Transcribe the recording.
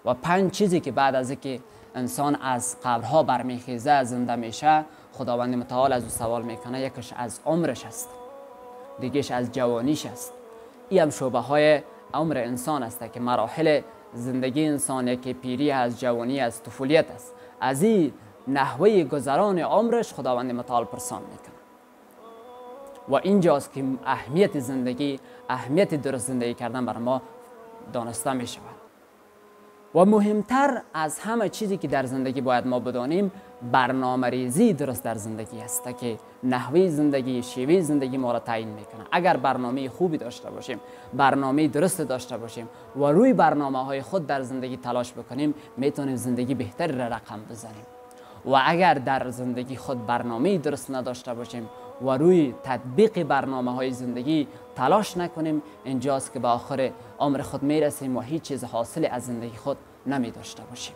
و 5 چیزی که بعد از اینکه انسان از قبرها برمیخیزه زنده میشه، خداوند متعال از او سوال میکنه. یکیش از عمرش است، دیگهش از جوانیش است. این هم شعبه های عمر انسان است که مراحل زندگی انسان، یکی پیری از جوانی از طفولیت است. از این نحوه گذران عمرش خداوند متعال پرسان میکنه و اینجاست که اهمیت زندگی، اهمیت درست زندگی کردن بر ما دانسته می شود. و مهمتر از همه چیزی که در زندگی باید ما بدانیم، برنامه ریزی درست در زندگی است که نحوه زندگی، شیوه زندگی ما را تعیین میکنه. اگر برنامه خوبی داشته باشیم، برنامه درست داشته باشیم و روی برنامه های خود در زندگی تلاش بکنیم، میتونیم زندگی بهتری را رقم بزنیم. و اگر در زندگی خود برنامه درست نداشته باشیم و روی تطبیق برنامه های زندگی تلاش نکنیم، اینجاست که به آخر عمر خود میرسیم و هیچ چیز حاصل از زندگی خود نمی داشته باشیم.